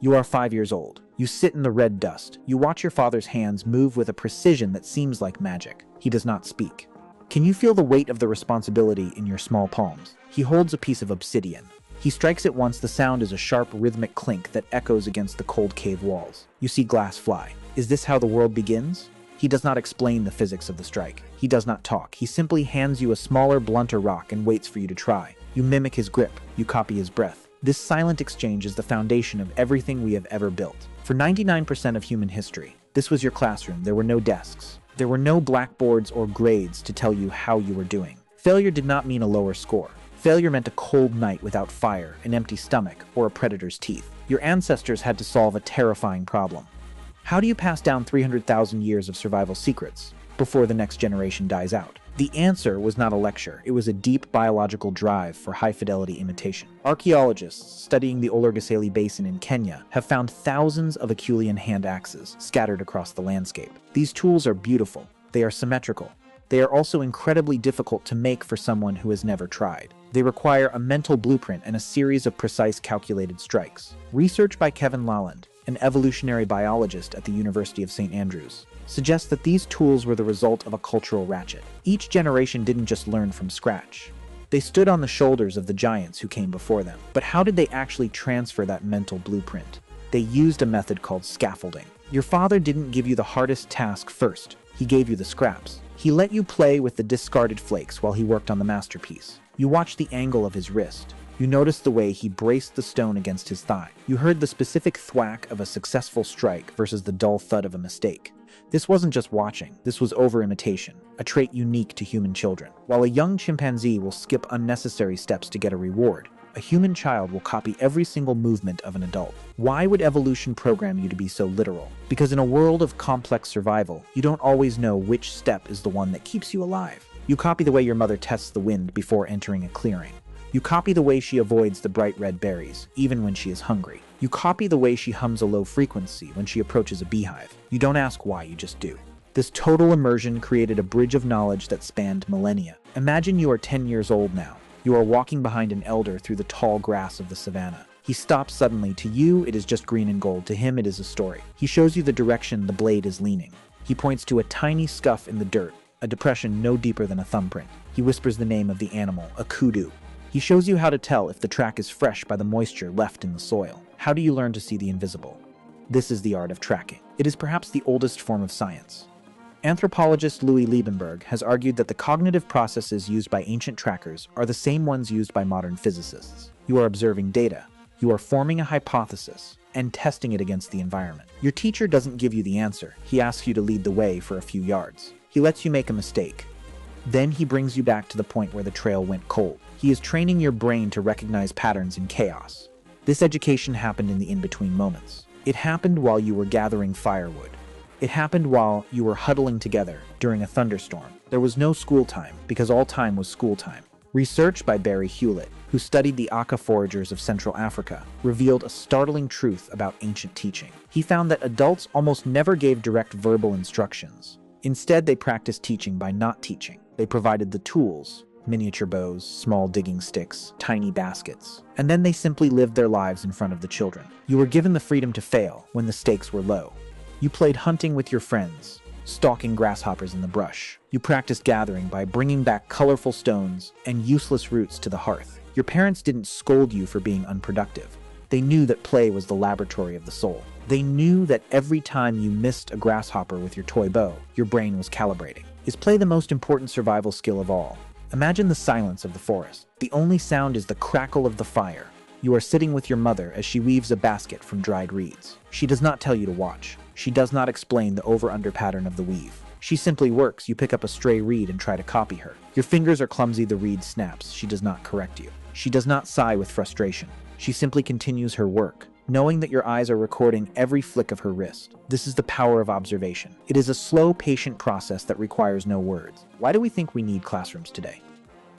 You are 5 years old. You sit in the red dust. You watch your father's hands move with a precision that seems like magic. He does not speak. Can you feel the weight of the responsibility in your small palms? He holds a piece of obsidian. He strikes it once. The sound is a sharp, rhythmic clink that echoes against the cold cave walls. You see glass fly. Is this how the world begins? He does not explain the physics of the strike. He does not talk. He simply hands you a smaller, blunter rock and waits for you to try. You mimic his grip. You copy his breath. This silent exchange is the foundation of everything we have ever built. For 99% of human history, this was your classroom. There were no desks. There were no blackboards or grades to tell you how you were doing. Failure did not mean a lower score. Failure meant a cold night without fire, an empty stomach, or a predator's teeth. Your ancestors had to solve a terrifying problem. How do you pass down 300,000 years of survival secrets before the next generation dies out? The answer was not a lecture. It was a deep biological drive for high-fidelity imitation. Archaeologists studying the Olorgesailie Basin in Kenya have found thousands of Acheulean hand axes scattered across the landscape. These tools are beautiful. They are symmetrical. They are also incredibly difficult to make for someone who has never tried. They require a mental blueprint and a series of precise calculated strikes. Research by Kevin Laland, an evolutionary biologist at the University of St. Andrews, suggests that these tools were the result of a cultural ratchet. Each generation didn't just learn from scratch. They stood on the shoulders of the giants who came before them. But how did they actually transfer that mental blueprint? They used a method called scaffolding. Your father didn't give you the hardest task first. He gave you the scraps. He let you play with the discarded flakes while he worked on the masterpiece. You watched the angle of his wrist. You noticed the way he braced the stone against his thigh. You heard the specific thwack of a successful strike versus the dull thud of a mistake. This wasn't just watching, this was over-imitation, a trait unique to human children. While a young chimpanzee will skip unnecessary steps to get a reward, a human child will copy every single movement of an adult. Why would evolution program you to be so literal? Because in a world of complex survival, you don't always know which step is the one that keeps you alive. You copy the way your mother tests the wind before entering a clearing. You copy the way she avoids the bright red berries, even when she is hungry. You copy the way she hums a low frequency when she approaches a beehive. You don't ask why, you just do. This total immersion created a bridge of knowledge that spanned millennia. Imagine you are 10 years old now. You are walking behind an elder through the tall grass of the savannah. He stops suddenly. To you, it is just green and gold. To him, it is a story. He shows you the direction the blade is leaning. He points to a tiny scuff in the dirt, a depression no deeper than a thumbprint. He whispers the name of the animal, a kudu. He shows you how to tell if the track is fresh by the moisture left in the soil. How do you learn to see the invisible? This is the art of tracking. It is perhaps the oldest form of science. Anthropologist Louis Liebenberg has argued that the cognitive processes used by ancient trackers are the same ones used by modern physicists. You are observing data, you are forming a hypothesis, and testing it against the environment. Your teacher doesn't give you the answer. He asks you to lead the way for a few yards. He lets you make a mistake. Then he brings you back to the point where the trail went cold. He is training your brain to recognize patterns in chaos. This education happened in the in-between moments. It happened while you were gathering firewood. It happened while you were huddling together during a thunderstorm. There was no school time, because all time was school time. Research by Barry Hewlett, who studied the Aka foragers of Central Africa, revealed a startling truth about ancient teaching. He found that adults almost never gave direct verbal instructions. Instead, they practiced teaching by not teaching. They provided the tools, miniature bows, small digging sticks, tiny baskets, and then they simply lived their lives in front of the children. You were given the freedom to fail when the stakes were low. You played hunting with your friends, stalking grasshoppers in the brush. You practiced gathering by bringing back colorful stones and useless roots to the hearth. Your parents didn't scold you for being unproductive. They knew that play was the laboratory of the soul. They knew that every time you missed a grasshopper with your toy bow, your brain was calibrating. Is play the most important survival skill of all? Imagine the silence of the forest. The only sound is the crackle of the fire. You are sitting with your mother as she weaves a basket from dried reeds. She does not tell you to watch. She does not explain the over-under pattern of the weave. She simply works. You pick up a stray reed and try to copy her. Your fingers are clumsy, the reed snaps. She does not correct you. She does not sigh with frustration. She simply continues her work, knowing that your eyes are recording every flick of her wrist. This is the power of observation. It is a slow, patient process that requires no words. Why do we think we need classrooms today?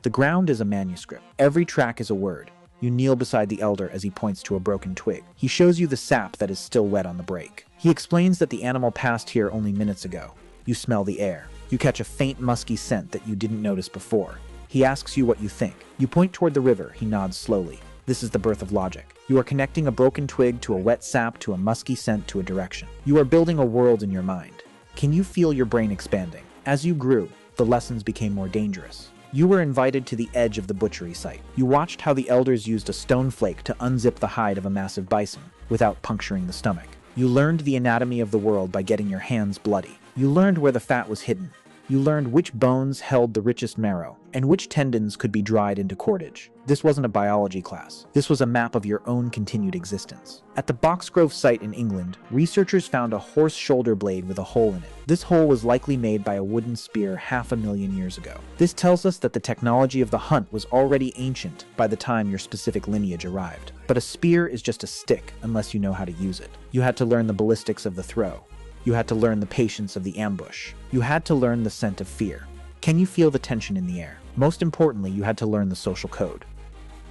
The ground is a manuscript. Every track is a word. You kneel beside the elder as he points to a broken twig. He shows you the sap that is still wet on the break. He explains that the animal passed here only minutes ago. You smell the air. You catch a faint musky scent that you didn't notice before. He asks you what you think. You point toward the river. He nods slowly. This is the birth of logic. You are connecting a broken twig to a wet sap to a musky scent to a direction. You are building a world in your mind. Can you feel your brain expanding? As you grew, the lessons became more dangerous. You were invited to the edge of the butchery site. You watched how the elders used a stone flake to unzip the hide of a massive bison without puncturing the stomach. You learned the anatomy of the world by getting your hands bloody. You learned where the fat was hidden. You learned which bones held the richest marrow, and which tendons could be dried into cordage. This wasn't a biology class. This was a map of your own continued existence. At the Boxgrove site in England, researchers found a horse shoulder blade with a hole in it. This hole was likely made by a wooden spear 500,000 years ago. This tells us that the technology of the hunt was already ancient by the time your specific lineage arrived. But a spear is just a stick unless you know how to use it. You had to learn the ballistics of the throw. You had to learn the patience of the ambush. You had to learn the scent of fear. Can you feel the tension in the air? Most importantly, you had to learn the social code.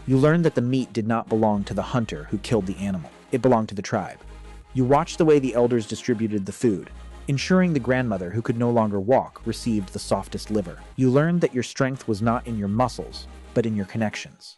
You learned that the meat did not belong to the hunter who killed the animal. It belonged to the tribe. You watched the way the elders distributed the food, ensuring the grandmother who could no longer walk received the softest liver. You learned that your strength was not in your muscles, but in your connections.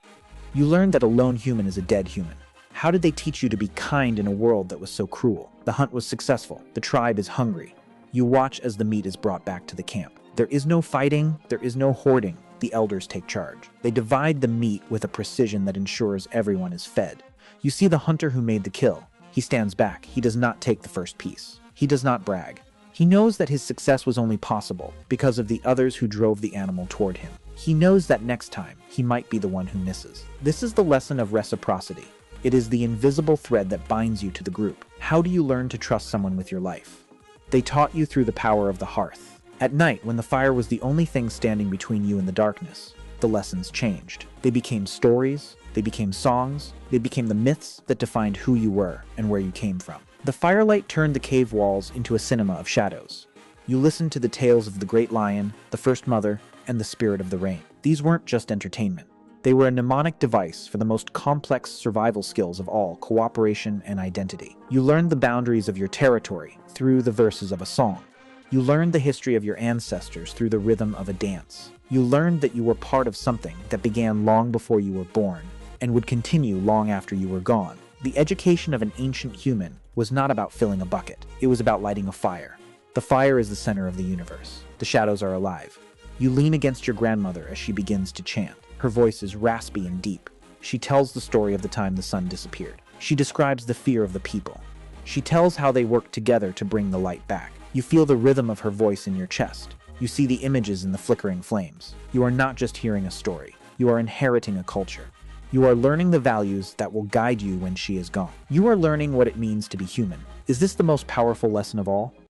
You learned that a lone human is a dead human. How did they teach you to be kind in a world that was so cruel? The hunt was successful. The tribe is hungry. You watch as the meat is brought back to the camp. There is no fighting. There is no hoarding. The elders take charge. They divide the meat with a precision that ensures everyone is fed. You see the hunter who made the kill. He stands back. He does not take the first piece. He does not brag. He knows that his success was only possible because of the others who drove the animal toward him. He knows that next time, he might be the one who misses. This is the lesson of reciprocity. It is the invisible thread that binds you to the group. How do you learn to trust someone with your life? They taught you through the power of the hearth. At night, when the fire was the only thing standing between you and the darkness, the lessons changed. They became stories, they became songs, they became the myths that defined who you were and where you came from. The firelight turned the cave walls into a cinema of shadows. You listened to the tales of the great lion, the first mother, and the spirit of the rain. These weren't just entertainment. They were a mnemonic device for the most complex survival skills of all, cooperation and identity. You learned the boundaries of your territory through the verses of a song. You learned the history of your ancestors through the rhythm of a dance. You learned that you were part of something that began long before you were born and would continue long after you were gone. The education of an ancient human was not about filling a bucket. It was about lighting a fire. The fire is the center of the universe. The shadows are alive. You lean against your grandmother as she begins to chant. Her voice is raspy and deep. She tells the story of the time the sun disappeared. She describes the fear of the people. She tells how they worked together to bring the light back. You feel the rhythm of her voice in your chest. You see the images in the flickering flames. You are not just hearing a story. You are inheriting a culture. You are learning the values that will guide you when she is gone. You are learning what it means to be human. Is this the most powerful lesson of all?